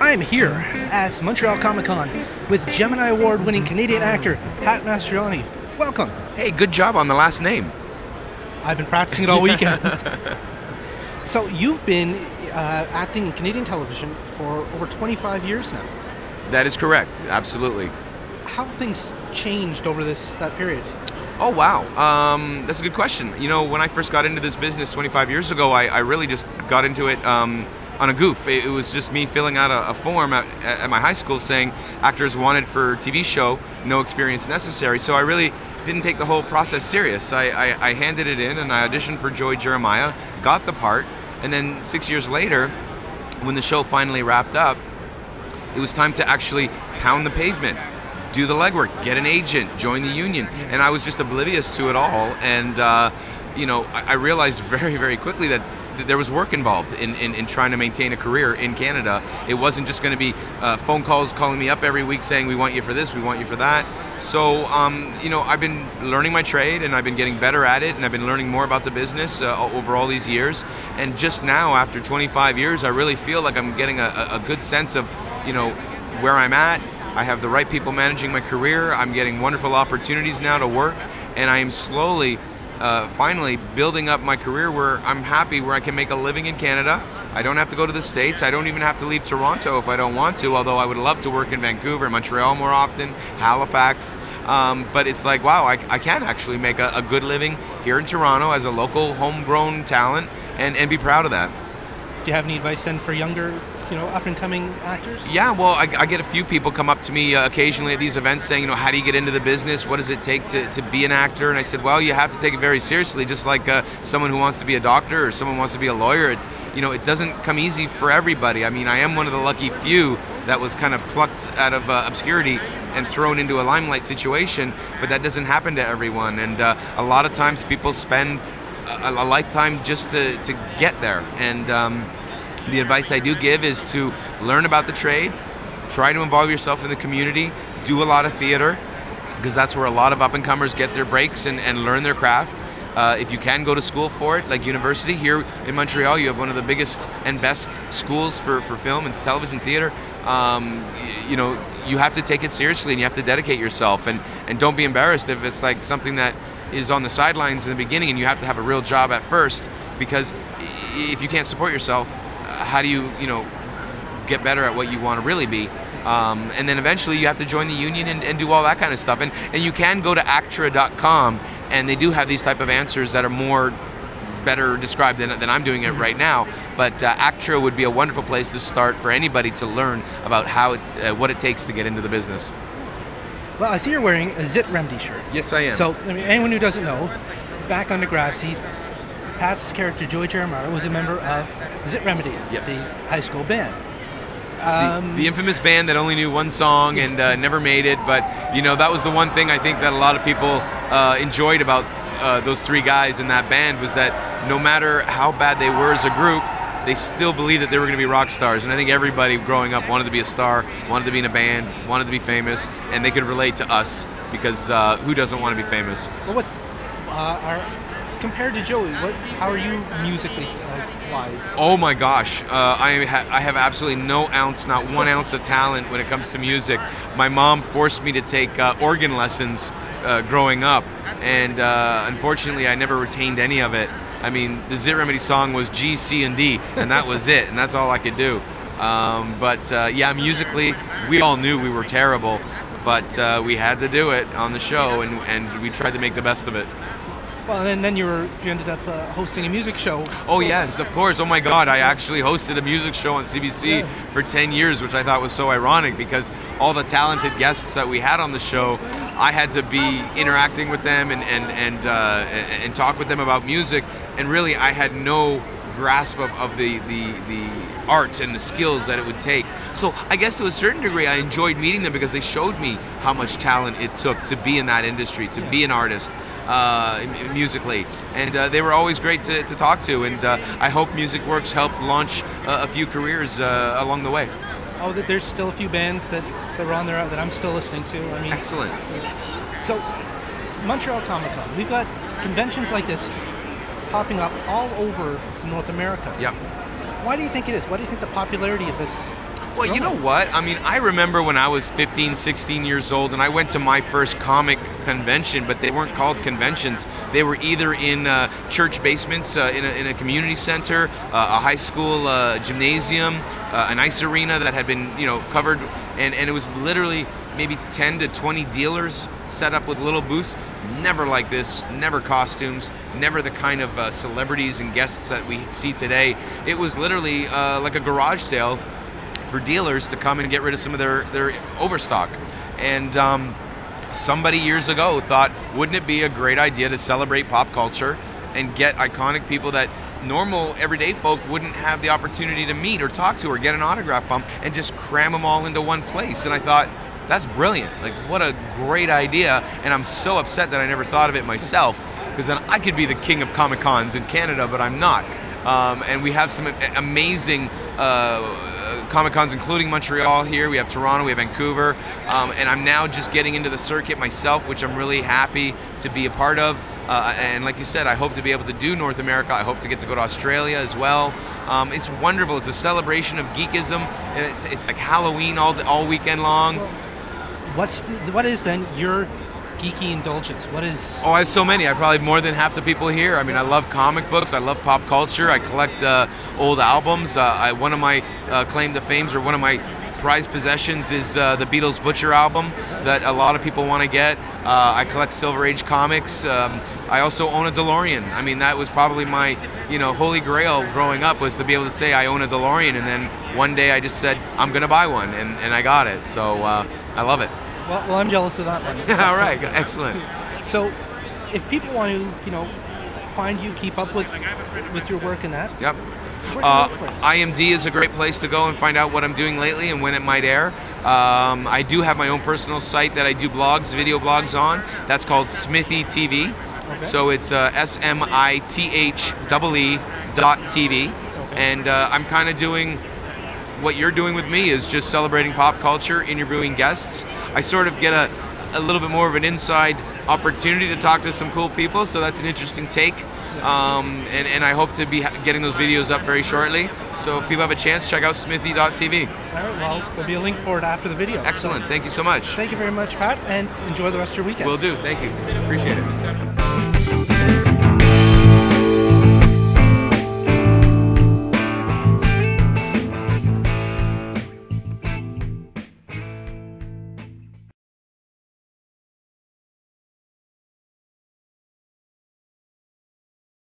I'm here at Montreal Comiccon with Gemini Award-winning Canadian actor Pat Mastroianni. Welcome. Hey, good job on the last name. I've been practicing it all weekend. So you've been acting in Canadian television for over 25 years now. That is correct, absolutely. How have things changed over that period? Oh, wow. That's a good question. You know, when I first got into this business 25 years ago, I really just got into it on a goof. It was just me filling out a form at my high school saying actors wanted for TV show, no experience necessary. So I really didn't take the whole process serious. I handed it in and I auditioned for Joey Jeremiah, got the part, and then 6 years later, when the show finally wrapped up, it was time to actually pound the pavement, do the legwork, get an agent, join the union, and I was just oblivious to it all. And you know, I realized very, very quickly that there was work involved in trying to maintain a career in Canada. It wasn't just going to be phone calls calling me up every week saying we want you for this, we want you for that. So you know, I've been learning my trade and I've been getting better at it, and I've been learning more about the business over all these years. And just now, after 25 years, I really feel like I'm getting a good sense of, you know, where I'm at. I have the right people managing my career. I'm getting wonderful opportunities now to work, and I am slowly finally building up my career where I'm happy, where I can make a living in Canada. I don't have to go to the States. I don't even have to leave Toronto if I don't want to, although I would love to work in Vancouver, Montreal more often, Halifax. But it's like, wow, I can actually make a good living here in Toronto as a local homegrown talent and be proud of that. Do you have any advice then for younger, you know, up-and-coming actors? Yeah, well, I get a few people come up to me occasionally at these events saying, you know, how do you get into the business? What does it take to be an actor? And I said, well, you have to take it very seriously, just like someone who wants to be a doctor or someone who wants to be a lawyer. You know, it doesn't come easy for everybody. I mean, I am one of the lucky few that was kind of plucked out of obscurity and thrown into a limelight situation, but that doesn't happen to everyone. And a lot of times people spend a lifetime just to get there. And the advice I do give is to learn about the trade, try to involve yourself in the community, do a lot of theater, because that's where a lot of up-and-comers get their breaks and learn their craft. If you can go to school for it, like university, here in Montreal you have one of the biggest and best schools for film and television theater. You know, you have to take it seriously and you have to dedicate yourself, and don't be embarrassed if it's like something that is on the sidelines in the beginning and you have to have a real job at first, because if you can't support yourself, how do you know, get better at what you want to really be? And then eventually you have to join the union and do all that kind of stuff. And you can go to actra.com, and they do have these type of answers that are better described than I'm doing it right now. But ACTRA would be a wonderful place to start for anybody to learn about how what it takes to get into the business. Well, I see you're wearing a Zit Remedy shirt. Yes, I am. So, I mean, anyone who doesn't know, back on Degrassi, Pat's character, Joey Jeremiah, was a member of Zit Remedy, yes, the high school band. The infamous band that only knew one song and never made it, but you know, that was the one thing I think that a lot of people enjoyed about those three guys in that band, was that no matter how bad they were as a group, they still believed that they were going to be rock stars. And I think everybody growing up wanted to be a star, wanted to be in a band, wanted to be famous, and they could relate to us, because who doesn't want to be famous? Well, compared to Joey, how are you musically wise? Oh my gosh, I have absolutely no ounce, not 1 ounce of talent when it comes to music. My mom forced me to take organ lessons growing up, and unfortunately I never retained any of it. I mean, the Zit Remedy song was G, C, and D, and that was it, and that's all I could do. Yeah, musically, we all knew we were terrible, but we had to do it on the show, and we tried to make the best of it. Well, and then you ended up hosting a music show. Oh yes, of course. Oh my God, I actually hosted a music show on CBC for 10 years, which I thought was so ironic, because all the talented guests that we had on the show, I had to be interacting with them and talk with them about music, and really I had no grasp of the art and the skills that it would take. So I guess to a certain degree I enjoyed meeting them, because they showed me how much talent it took to be in that industry, to be an artist. Musically, and they were always great to talk to, and I hope Music Works helped launch a few careers along the way. Oh, there's still a few bands that were on there that I'm still listening to. I mean, excellent. So, Montreal Comiccon, we've got conventions like this popping up all over North America. Yep. Why do you think it is? Why do you think the popularity of this Well, you know what? I mean, I remember when I was 15, 16 years old, and I went to my first comic convention, but they weren't called conventions. They were either in church basements, in a community center, a high school gymnasium, an ice arena that had been, covered, and it was literally maybe 10 to 20 dealers set up with little booths. Never like this, never costumes, never the kind of celebrities and guests that we see today. It was literally like a garage sale for dealers to come and get rid of some of their overstock. And somebody years ago thought, wouldn't it be a great idea to celebrate pop culture and get iconic people that normal everyday folk wouldn't have the opportunity to meet or talk to or get an autograph from, and just cram them all into one place? And I thought, that's brilliant. Like, what a great idea. And I'm so upset that I never thought of it myself, because then I could be the king of Comic Cons in Canada, but I'm not. And we have some amazing Comic Cons, including Montreal here. We have Toronto, we have Vancouver, and I'm now just getting into the circuit myself, which I'm really happy to be a part of. And like you said, I hope to be able to do North America. I hope to get to go to Australia as well. It's wonderful. It's a celebration of geekism, and it's like Halloween all weekend long. What is then your geeky indulgence? What is? Oh, I have so many. I probably have more than half the people here. I mean, I love comic books. I love pop culture. I collect old albums. One of my claim to fames, or one of my prized possessions, is the Beatles Butcher album that a lot of people want to get. I collect Silver Age comics. I also own a DeLorean. I mean, that was probably my holy grail growing up, was to be able to say I own a DeLorean, and then one day I just said I'm gonna buy one, and I got it. So I love it. Well, I'm jealous of that one. So. All right, excellent. So, if people want to, find you, keep up with your work and that. Yep. IMD is a great place to go and find out what I'm doing lately and when it might air. I do have my own personal site that I do video blogs on. That's called Smithy TV. Okay. So it's SMITHEE.TV. Okay. And I'm kind of doing what you're doing with me, is just celebrating pop culture, interviewing guests. I sort of get a little bit more of an inside opportunity to talk to some cool people, so that's an interesting take. And I hope to be getting those videos up very shortly. So if people have a chance, check out smithy.tv. All right, well, there'll be a link for it after the video. Excellent. Thank you so much. Thank you very much, Pat, and enjoy the rest of your weekend. Will do. Thank you. Appreciate it.